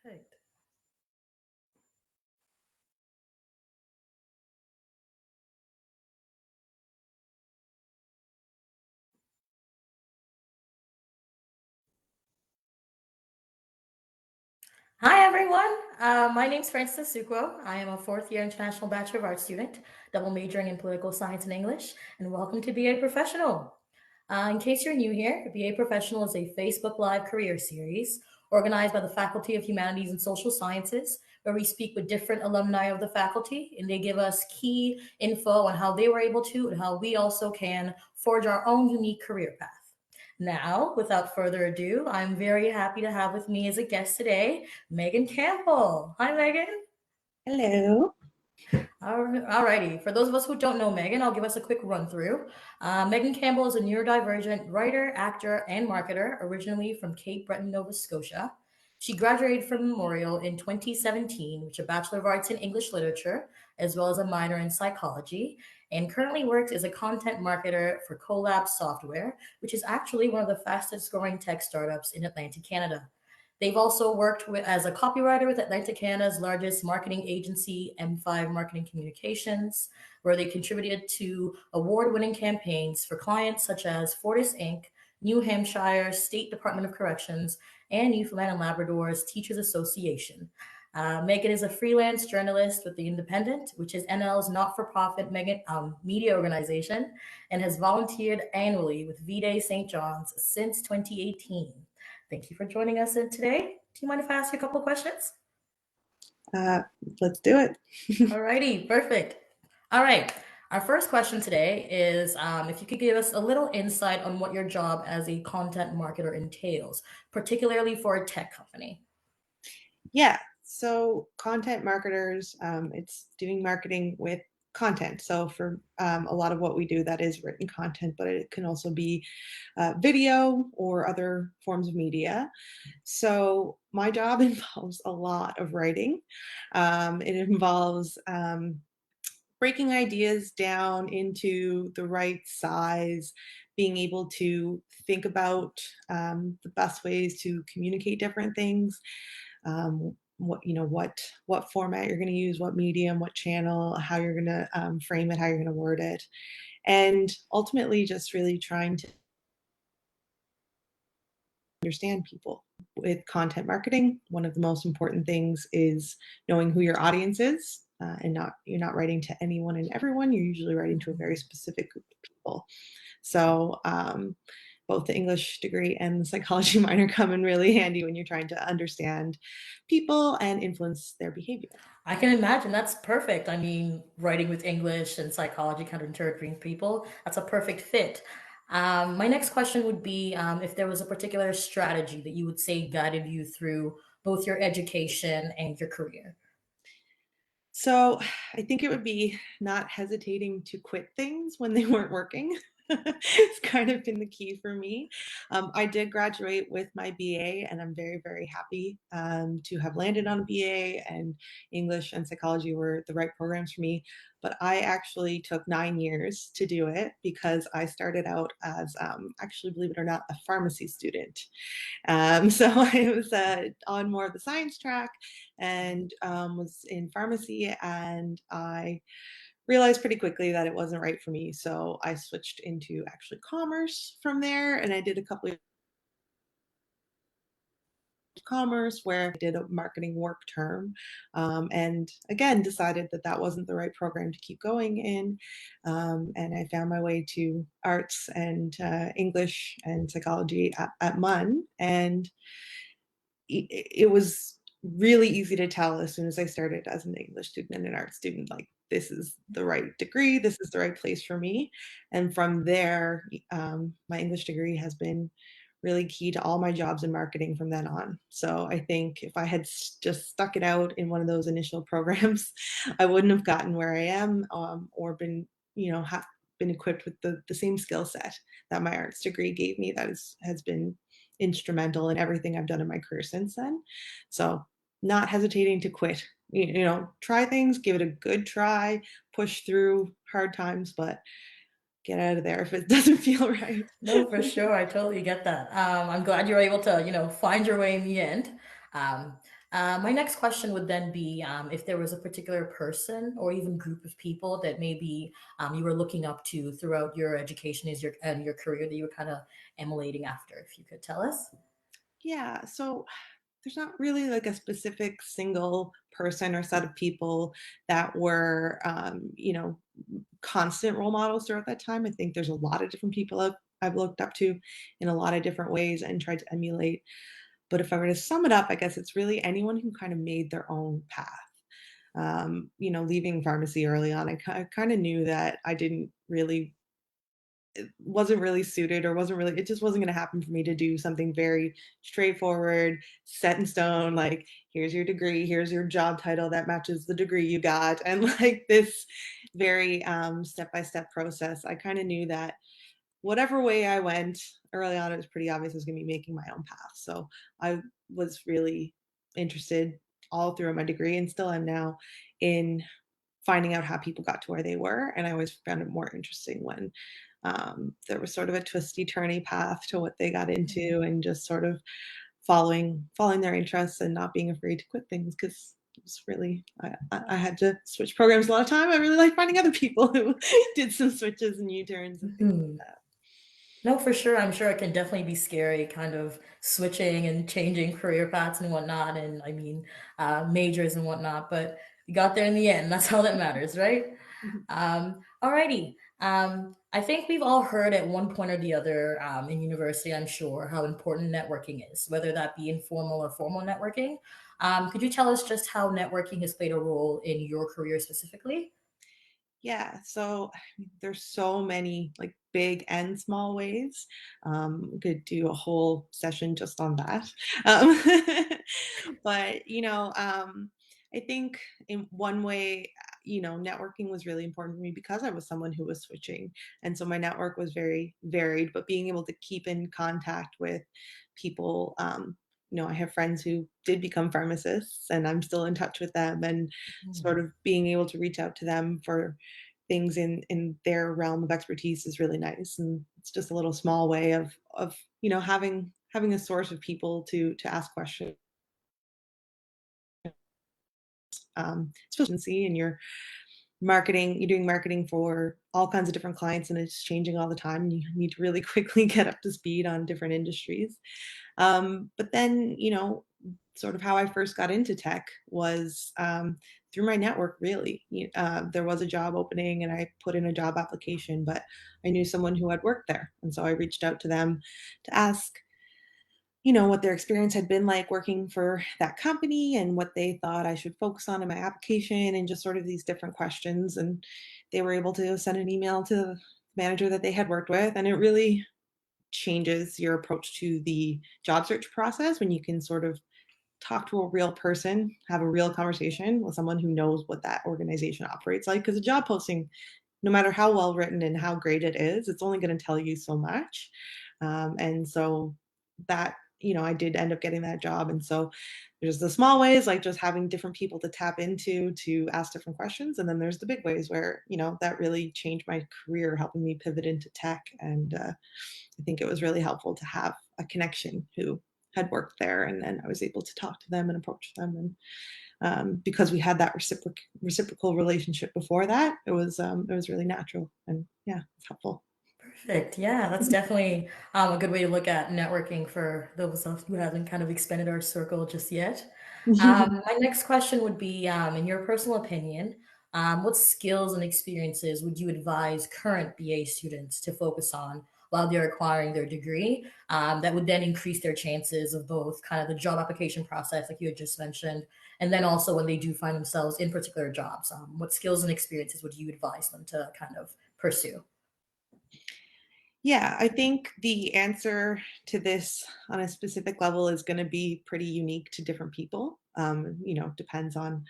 Perfect. Hi, everyone. My name's Francis Sucro. I am a fourth year International Bachelor of Arts student, double majoring in political science and English, and welcome to BA Professional. In case you're new here, BA Professional is a Facebook Live career series organized by the Faculty of Humanities and Social Sciences, where we speak with different alumni of the faculty and they give us key info on how they were able to and how we also can forge our own unique career path. Now, without further ado, I'm very happy to have with me as a guest today, Meagan Campbell. Hi, Meagan. Hello. Alrighty. For those of us who don't know Meagan, I'll give us a quick run through. Meagan Campbell is a neurodivergent writer, actor, and marketer, originally from Cape Breton, Nova Scotia. She graduated from Memorial in 2017 with a Bachelor of Arts in English Literature, as well as a minor in psychology, and currently works as a content marketer for CoLab Software, which is actually one of the fastest growing tech startups in Atlantic Canada. They've also worked as a copywriter with Atlantic Canada's largest marketing agency, M5 Marketing Communications, where they contributed to award winning campaigns for clients such as Fortis Inc., New Hampshire State Department of Corrections, and Newfoundland and Labrador's Teachers Association. Meagan is a freelance journalist with The Independent, which is NL's not for profit media organization, and has volunteered annually with V Day St. John's since 2018. Thank you for joining us today. Do you mind if I ask you a couple of questions? Let's do it. Alrighty, perfect. All right. Our first question today is if you could give us a little insight on what your job as a content marketer entails, particularly for a tech company. Yeah. So content marketers, it's doing marketing with content. So for a lot of what we do, that is written content, but it can also be video or other forms of media. So my job involves a lot of writing. It involves breaking ideas down into the right size, being able to think about the best ways to communicate different things, what format you're going to use, what medium, what channel, how you're going to frame it, how you're going to word it, and ultimately just really trying to understand people. With content marketing, one of the most important things is knowing who your audience is, and you're not writing to anyone and everyone. You're usually writing to a very specific group of people. So both the English degree and the psychology minor come in really handy when you're trying to understand people and influence their behavior. I can imagine that's perfect. I mean, writing with English and psychology kind of interpreting people, that's a perfect fit. My next question would be if there was a particular strategy that you would say guided you through both your education and your career. So I think it would be not hesitating to quit things when they weren't working. It's kind of been the key for me. I did graduate with my BA, and I'm very, very happy to have landed on a BA, and English and psychology were the right programs for me. But I actually took 9 years to do it because I started out as, actually, believe it or not, a pharmacy student. So I was on more of the science track and was in pharmacy, and I realized pretty quickly that it wasn't right for me. So I switched into actually commerce from there, and I did a couple of commerce where I did a marketing work term, and again decided that that wasn't the right program to keep going in, and I found my way to arts and English and psychology at MUN, and it was really easy to tell as soon as I started as an English student and an art student, like this is the right degree, this is the right place for me. And from there, my English degree has been really key to all my jobs in marketing from then on. So I think if I had just stuck it out in one of those initial programs, I wouldn't have gotten where I am, or been, been equipped with the same skill set that my arts degree gave me. That has been instrumental in everything I've done in my career since then. So not hesitating to quit, try things, give it a good try, push through hard times, but get out of there if it doesn't feel right. No, for sure. I totally get that. I'm glad you were able to, find your way in the end. Um, My next question would then be if there was a particular person or even group of people that maybe you were looking up to throughout your education and your career that you were kind of emulating after, if you could tell us. Yeah, so there's not really like a specific single person or set of people that were, constant role models throughout that time. I think there's a lot of different people I've looked up to in a lot of different ways and tried to emulate. But if I were to sum it up, I guess it's really anyone who kind of made their own path. Leaving pharmacy early on, I kind of knew that I didn't really wasn't really suited or wasn't really it just wasn't going to happen for me to do something very straightforward, set in stone, like here's your degree, here's your job title that matches the degree you got, and like this very step by step process. I kind of knew that whatever way I went early on, it was pretty obvious I was going to be making my own path. So I was really interested all through my degree and still am now in finding out how people got to where they were. And I always found it more interesting when there was sort of a twisty, turny path to what they got into, and just sort of following their interests and not being afraid to quit things because it's really I had to switch programs a lot of time. I really like finding other people who did some switches and U-turns and things Mhm. like that. No, for sure. I'm sure it can definitely be scary, kind of switching and changing career paths and whatnot, and I mean, majors and whatnot. But you got there in the end. That's all that matters, right? Alrighty. I think we've all heard at one point or the other in university, I'm sure, how important networking is, whether that be informal or formal networking. Could you tell us just how networking has played a role in your career specifically? Yeah, so I mean, there's so many like big and small ways. We could do a whole session just on that. Um, but I think in one way, networking was really important to me because I was someone who was switching, and so my network was very varied. But being able to keep in contact with people, I have friends who did become pharmacists, and I'm still in touch with them, and sort of being able to reach out to them for things in their realm of expertise is really nice, and it's just a little small way of having a source of people to ask questions, especially and you're doing marketing for all kinds of different clients, and it's changing all the time, and you need to really quickly get up to speed on different industries. But then, sort of how I first got into tech was through my network, really. There was a job opening and I put in a job application, but I knew someone who had worked there. And so I reached out to them to ask, what their experience had been like working for that company and what they thought I should focus on in my application and just sort of these different questions. And they were able to send an email to the manager that they had worked with. And it really changes your approach to the job search process when you can sort of talk to a real person, have a real conversation with someone who knows what that organization operates like. Because a job posting, no matter how well written and how great it is, it's only going to tell you so much. And so that, I did end up getting that job. And so there's the small ways, like just having different people to tap into to ask different questions. And then there's the big ways where, that really changed my career, helping me pivot into tech. And I think it was really helpful to have a connection who had worked there, and then I was able to talk to them and approach them. And because we had that reciprocal relationship before that, it was really natural, and yeah, it's helpful. Perfect. Yeah, that's definitely a good way to look at networking for those of us who haven't kind of expanded our circle just yet. My next question would be, in your personal opinion, what skills and experiences would you advise current BA students to focus on while they're acquiring their degree, that would then increase their chances of both kind of the job application process, like you had just mentioned, and then also when they do find themselves in particular jobs? What skills and experiences would you advise them to kind of pursue? Yeah, I think the answer to this on a specific level is going to be pretty unique to different people. Depends on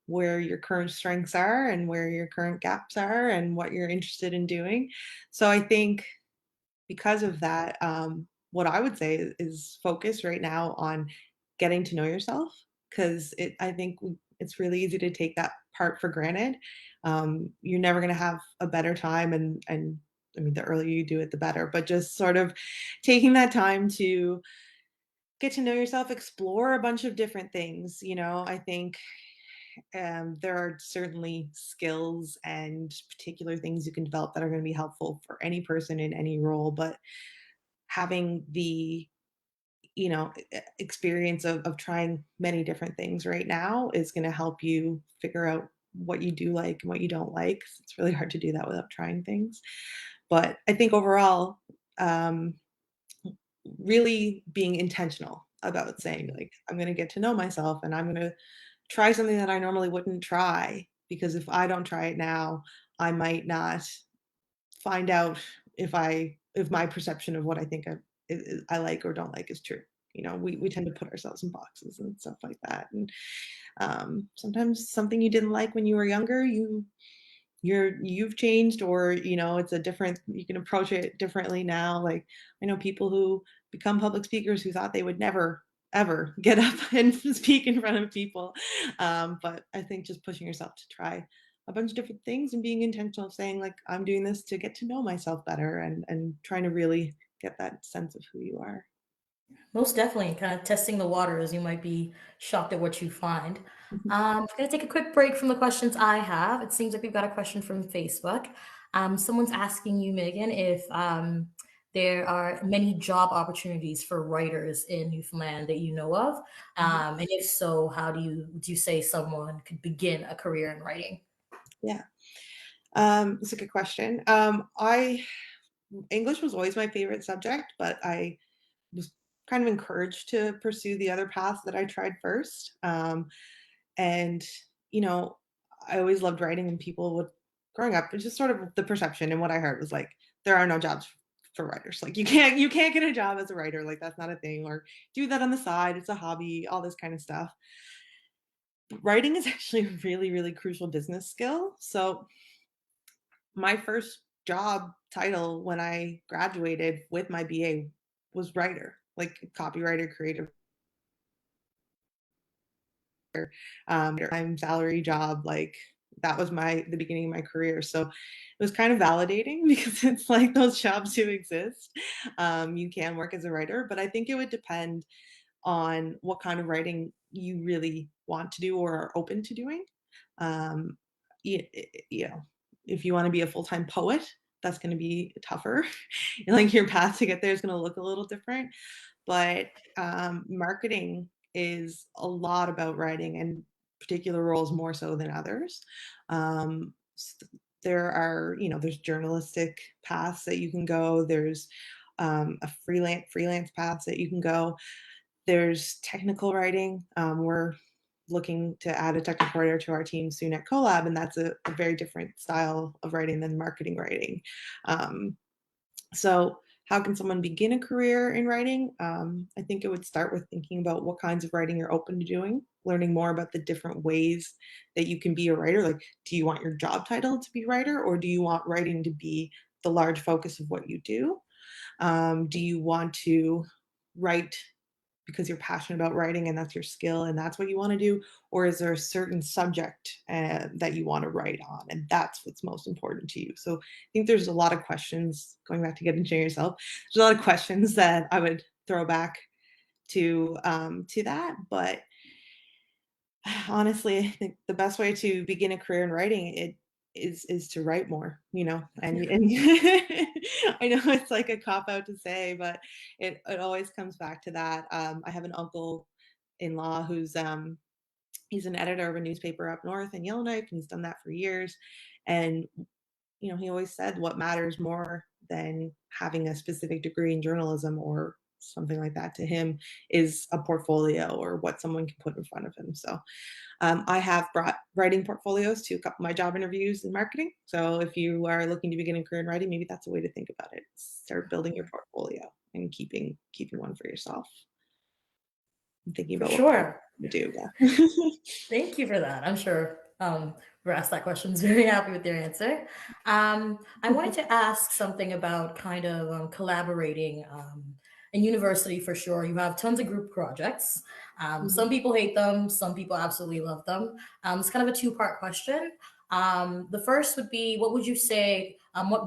where your current strengths are and where your current gaps are and what you're interested in doing. So I think because of that, what I would say is focus right now on getting to know yourself, because I think it's really easy to take that part for granted. You're never going to have a better time, and I mean, the earlier you do it, the better. But just sort of taking that time to get to know yourself, explore a bunch of different things. I think there are certainly skills and particular things you can develop that are going to be helpful for any person in any role, but having the experience of trying many different things right now is going to help you figure out what you do like and what you don't like. 'Cause it's really hard to do that without trying things. But I think overall, um, really being intentional about saying, like, I'm going to get to know myself and I'm going to try something that I normally wouldn't try, because if I don't try it now, I might not find out if my perception of what I think I like or don't like is true. We tend to put ourselves in boxes and stuff like that. And sometimes something you didn't like when you were younger, you've changed, or it's a different, you can approach it differently now. Like, I know people who become public speakers who thought they would never ever get up and speak in front of people. But I think just pushing yourself to try a bunch of different things and being intentional, saying, like, I'm doing this to get to know myself better, and trying to really get that sense of who you are. Most definitely, kind of testing the waters. You might be shocked at what you find. I'm going to take a quick break from the questions I have. It seems like we've got a question from Facebook. Someone's asking you, Megan, if there are many job opportunities for writers in Newfoundland that you know of, Mhm. and if so, how do you say someone could begin a career in writing? Yeah, it's a good question. I English was always my favorite subject, but I was kind of encouraged to pursue the other path that I tried first. And, you know, I always loved writing, and people would, growing up, it's just sort of the perception, and what I heard was like, there are no jobs for writers. Like, you can't get a job as a writer. Like, that's not a thing, or do that on the side. It's a hobby, all this kind of stuff. But writing is actually a really, really crucial business skill. So my first job title when I graduated with my BA was writer, like copywriter, creative, time salary job. Like, that was the beginning of my career. So it was kind of validating because it's like those jobs do exist. You can work as a writer, but I think it would depend on what kind of writing you really want to do or are open to doing. Um, you, you know, if you want to be a full time poet, that's going to be tougher. Like, your path to get there is going to look a little different. But marketing is a lot about writing, and particular roles more so than others. Um, s- there's journalistic paths that you can go. There's a freelance paths that you can go. There's technical writing. We're looking to add a technical writer to our team soon at CoLab, and that's a very different style of writing than marketing writing. Um, so, how can someone begin a career in writing? I think it would start with thinking about what kinds of writing you're open to doing, learning more about the different ways that you can be a writer. Like, do you want your job title to be writer, or do you want writing to be the large focus of what you do? Do you want to write because you're passionate about writing and that's your skill and that's what you want to do? Or is there a certain subject that you want to write on and that's what's most important to you? So I think there's a lot of questions, going back to getting to know yourself, there's a lot of questions that I would throw back to that. But honestly, I think the best way to begin a career in writing is to write more, and I know it's like a cop out to say, but it always comes back to that. I have an uncle in law who's he's an editor of a newspaper up north in Yellowknife, and he's done that for years. And he always said what matters more than having a specific degree in journalism or something like that to him is a portfolio or what someone can put in front of him. So I have brought writing portfolios to a couple of my job interviews in marketing. So if you are looking to begin a career in writing, maybe that's a way to think about it. Start building your portfolio and keeping one for yourself and thinking For about what sure. you do. Yeah. Thank you for that. I'm sure whoever asked that question is very happy with their answer. I wanted to ask something about kind of collaborating in university for sure. You have tons of group projects. Some Mhm. people hate them, some people absolutely love them. It's kind of a two-part question. The first would be, what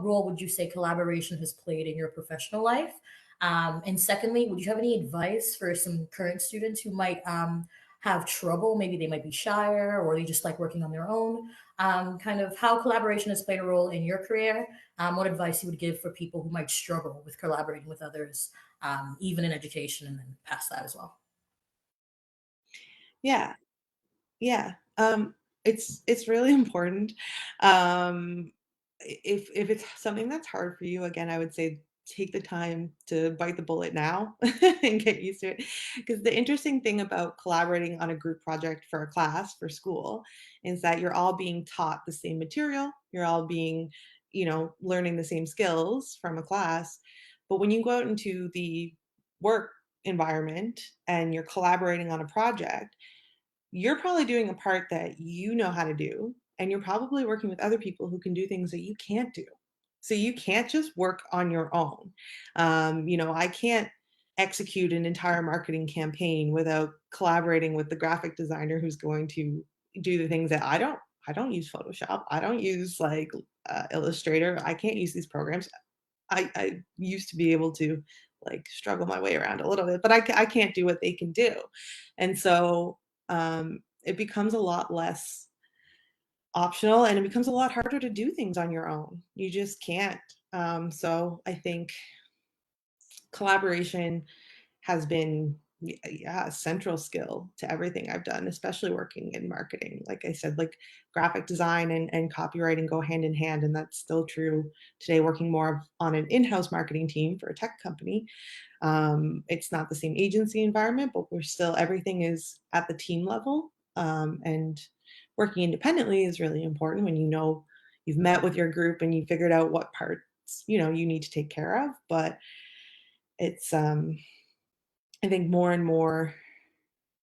role would you say collaboration has played in your professional life? And secondly, would you have any advice for some current students who might have trouble? Maybe they might be shyer or they just like working on their own. Kind of how collaboration has played a role in your career. What advice you would give for people who might struggle with collaborating with others, even in education and then past that as well? Yeah, yeah. It's really important. If it's something that's hard for you, again, I would say take the time to bite the bullet now and get used to it. Because the interesting thing about collaborating on a group project for a class for school is that you're all being taught the same material. You're all being, learning the same skills from a class. But when you go out into the work environment and you're collaborating on a project, you're probably doing a part that you know how to do, and you're probably working with other people who can do things that you can't do. So you can't just work on your own. I can't execute an entire marketing campaign without collaborating with the graphic designer who's going to do the things that I don't. I don't use Photoshop. I don't use like Illustrator. I can't use these programs. I used to be able to like struggle my way around a little bit, but I can't do what they can do. And so it becomes a lot less optional and it becomes a lot harder to do things on your own. You just can't. So I think collaboration has been, yeah, a central skill to everything I've done, especially working in marketing. Like I said, like graphic design and copywriting go hand in hand, and that's still true today, working more on an in-house marketing team for a tech company. It's not the same agency environment, but we're still, everything is at the team level. And working independently is really important when you've met with your group and you figured out what parts you need to take care of. But it's I think more and more,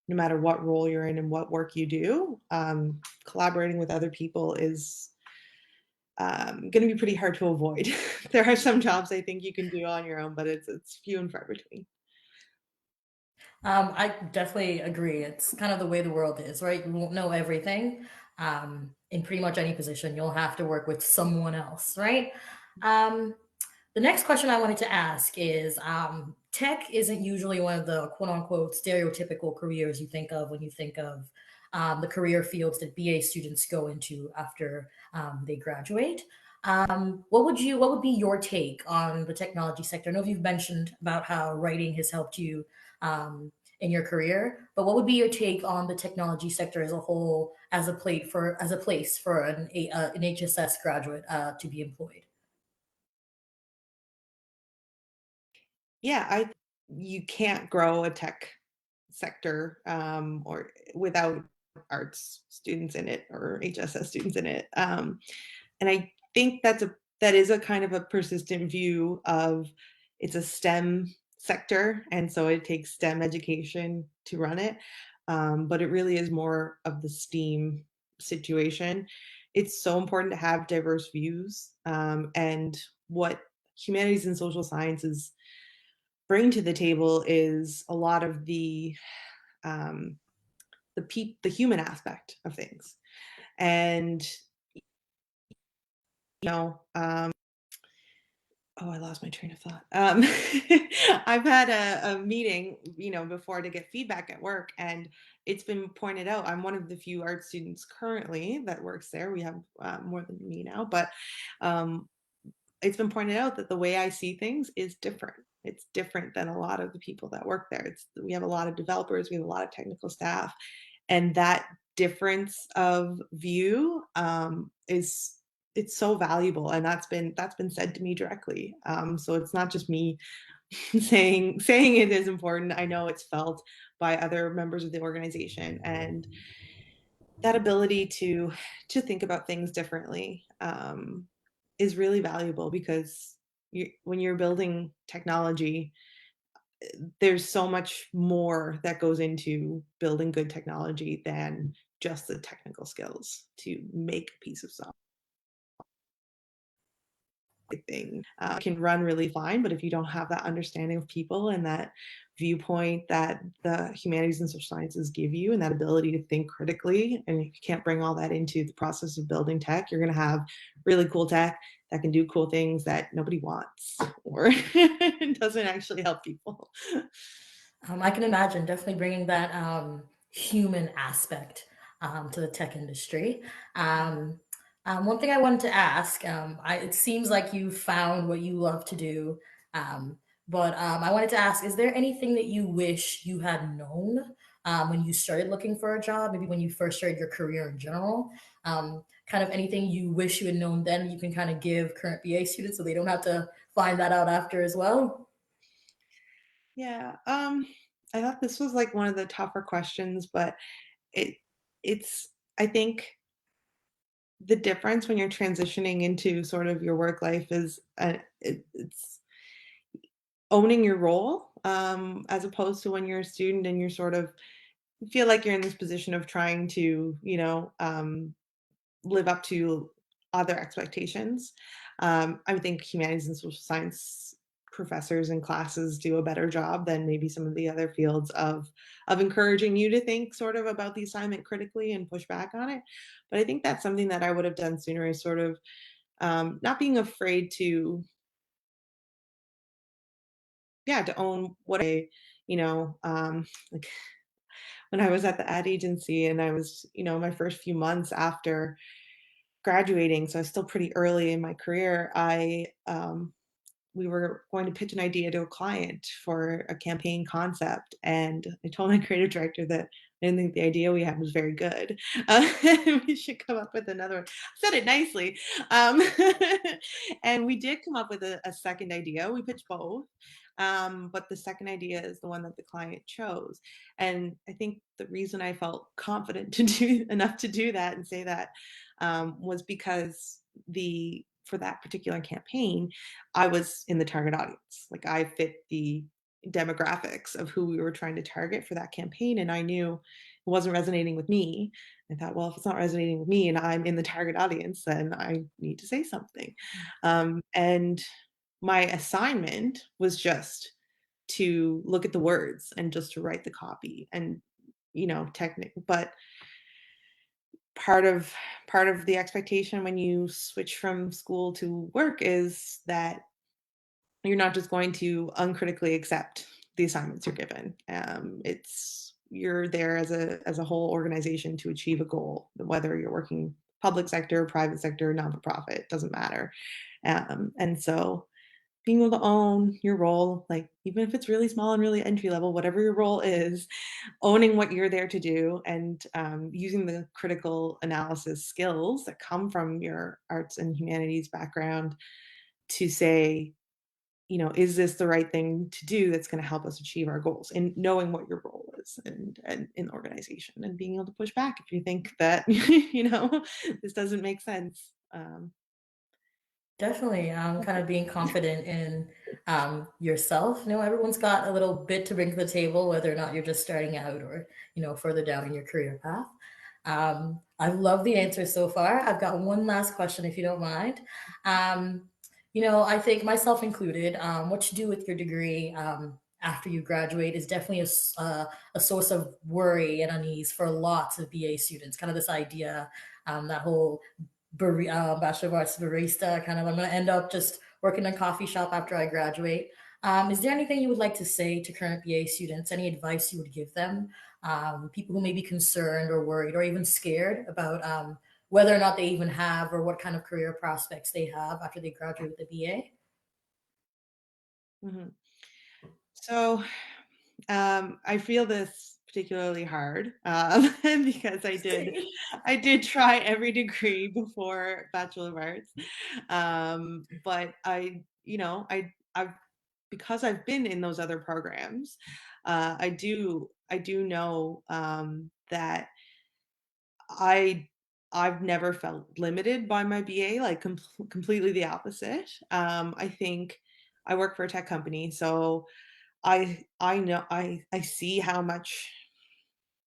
no matter what role you're in and what work you do, collaborating with other people is going to be pretty hard to avoid. There are some jobs I think you can do on your own, but it's few and far between. I definitely agree. It's kind of the way the world is, right? You won't know everything. In pretty much any position, you'll have to work with someone else, right? Um, the next question I wanted to ask is tech isn't usually one of the quote unquote stereotypical careers you think of when you think of the career fields that BA students go into after they graduate. What would be your take on the technology sector? I know you've mentioned about how writing has helped you in your career, but what would be your take on the technology sector as a whole, as a place for an HSS graduate to be employed? Yeah, I you can't grow a tech sector or without arts students in it or HSS students in it. And I think that is a kind of a persistent view of it's a STEM sector, and so it takes STEM education to run it. But it really is more of the STEAM situation. It's so important to have diverse views, and what humanities and social sciences bring to the table is a lot of um, the human aspect of things, and you know, um, oh, I lost my train of thought. I've had a meeting, before to get feedback at work, and it's been pointed out. I'm one of the few art students currently that works there. We have more than me now, but um, it's been pointed out that the way I see things is different. It's different than a lot of the people that work there. We have a lot of developers, we have a lot of technical staff, and that difference of view is it's so valuable, and that's been said to me directly. So it's not just me saying it is important. I know it's felt by other members of the organization, and that ability to think about things differently is really valuable because when you're building technology, there's so much more that goes into building good technology than just the technical skills to make a piece of software thing. Can run really fine, but if you don't have that understanding of people and that viewpoint that the humanities and social sciences give you, and that ability to think critically. And if you can't bring all that into the process of building tech, you're going to have really cool tech that can do cool things that nobody wants or doesn't actually help people. I can imagine definitely bringing that human aspect to the tech industry. Um, One thing I wanted to ask, it seems like you found what you love to do, um, but I wanted to ask, is there anything that you wish you had known when you started looking for a job, maybe when you first started your career in general? Kind of anything you wish you had known then you can kind of give current BA students so they don't have to find that out after as well? Yeah, I thought this was like one of the tougher questions, but it it's I think the difference when you're transitioning into sort of your work life is it's owning your role, as opposed to when you're a student and you're sort of feel like you're in this position of trying to, live up to other expectations. I think humanities and social science professors and classes do a better job than maybe some of the other fields of encouraging you to think sort of about the assignment critically and push back on it. But I think that's something that I would have done sooner is sort of not being afraid to, yeah, to own what like when I was at the ad agency and I was, my first few months after graduating, so I was still pretty early in my career, we were going to pitch an idea to a client for a campaign concept, and I told my creative director that I didn't think the idea we had was very good. We should come up with another one. I said it nicely. Um, and we did come up with a second idea. We pitched both. But the second idea is the one that the client chose. And I think the reason I felt confident to do enough to do that and say that was because the for that particular campaign, I was in the target audience. Like I fit the demographics of who we were trying to target for that campaign. And I knew it wasn't resonating with me. I thought, well, if it's not resonating with me and I'm in the target audience, then I need to say something. And my assignment was just to look at the words and just to write the copy and, technique. But part of part of the expectation when you switch from school to work is that you're not just going to uncritically accept the assignments you're given. It's you're there as a whole organization to achieve a goal, whether you're working public sector, private sector, non for profit, doesn't matter. And so being able to own your role, like even if it's really small and really entry level, whatever your role is, owning what you're there to do and using the critical analysis skills that come from your arts and humanities background to say, is this the right thing to do that's going to help us achieve our goals and knowing what your role is and in the organization and being able to push back if you think that this doesn't make sense. Definitely, kind of being confident in yourself. Everyone's got a little bit to bring to the table, whether or not you're just starting out or further down in your career path. I love the answers so far. I've got one last question, if you don't mind. I think myself included, what you do with your degree after you graduate is definitely a source of worry and unease for lots of BA students. Kind of this idea, that whole Bachelor of Arts barista. Kind of, I'm going to end up just working in a coffee shop after I graduate. Is there anything you would like to say to current BA students? Any advice you would give them? People who may be concerned or worried or even scared about whether or not they even have or what kind of career prospects they have after they graduate with a BA? Mhm. So I feel this particularly hard because Same. I did try every degree before Bachelor of Arts, but I've because I've been in those other programs, I do know that I I've never felt limited by my BA, like completely the opposite. I think I work for a tech company, so I know I see how much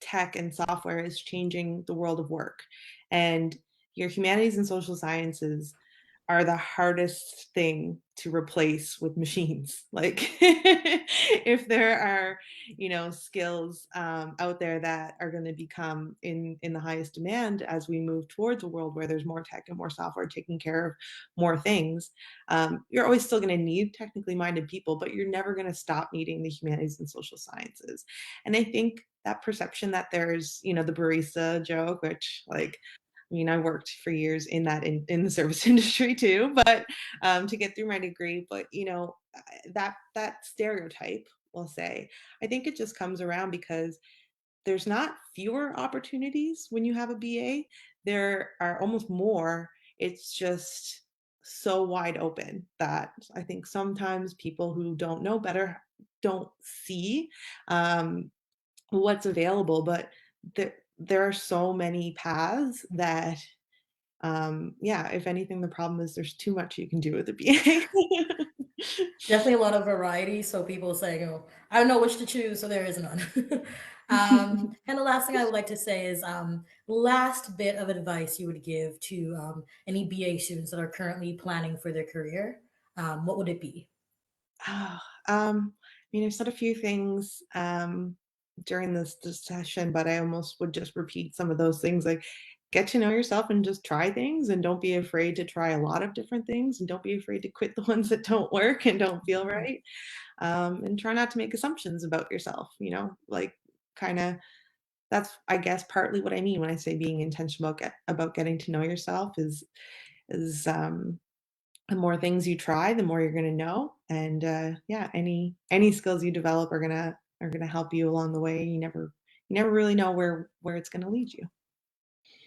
tech and software is changing the world of work. And your humanities and social sciences are the hardest thing to replace with machines. Like, if there are, skills out there that are going to become in the highest demand as we move towards a world where there's more tech and more software taking care of more things, you're always still going to need technically minded people, but you're never going to stop needing the humanities and social sciences. And I think that perception that there's, the barista joke, which, like, I worked for years in the service industry too, but to get through my degree. But that stereotype, we'll say, I think it just comes around because there's not fewer opportunities when you have a BA. There are almost more. It's just so wide open that I think sometimes people who don't know better don't see um, what's available. But there are so many paths that, yeah, if anything, the problem is there's too much you can do with a BA. Definitely a lot of variety. So people saying, "Oh, I don't know which to choose," so there is none. And the last thing I would like to say is, last bit of advice you would give to any BA students that are currently planning for their career. What would it be? Oh, I've said a few things during this session, but I almost would just repeat some of those things. Like, get to know yourself and just try things, and don't be afraid to try a lot of different things, and don't be afraid to quit the ones that don't work and don't feel right. And try not to make assumptions about yourself. Like, kind of, that's, I guess, partly what I mean when I say being intentional about getting to know yourself is the more things you try, the more you're going to know. And yeah, any skills you develop are gonna help you along the way. You never really know where it's going to lead you.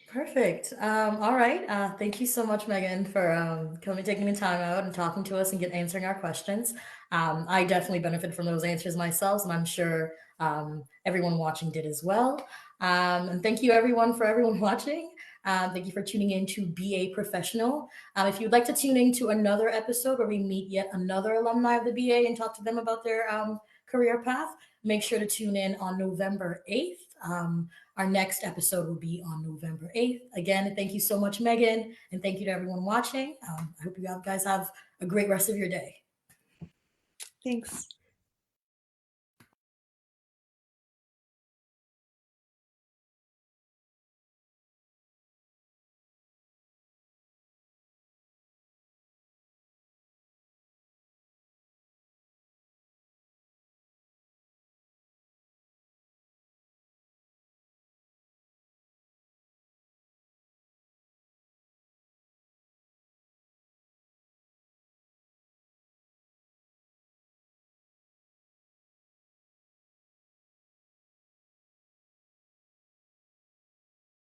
Perfect. All right. Thank you so much, Megan, for coming, taking the time out and talking to us and answering our questions. I definitely benefit from those answers myself, and I'm sure everyone watching did as well. And thank you, everyone, for everyone watching. Thank you for tuning in to BA Professional. If you'd like to tune in to another episode where we meet yet another alumni of the BA and talk to them about their career path, make sure to tune in on November 8th. Our next episode will be on November 8th. Again, thank you so much, Megan, and thank you to everyone watching. I hope you guys have a great rest of your day. Thanks.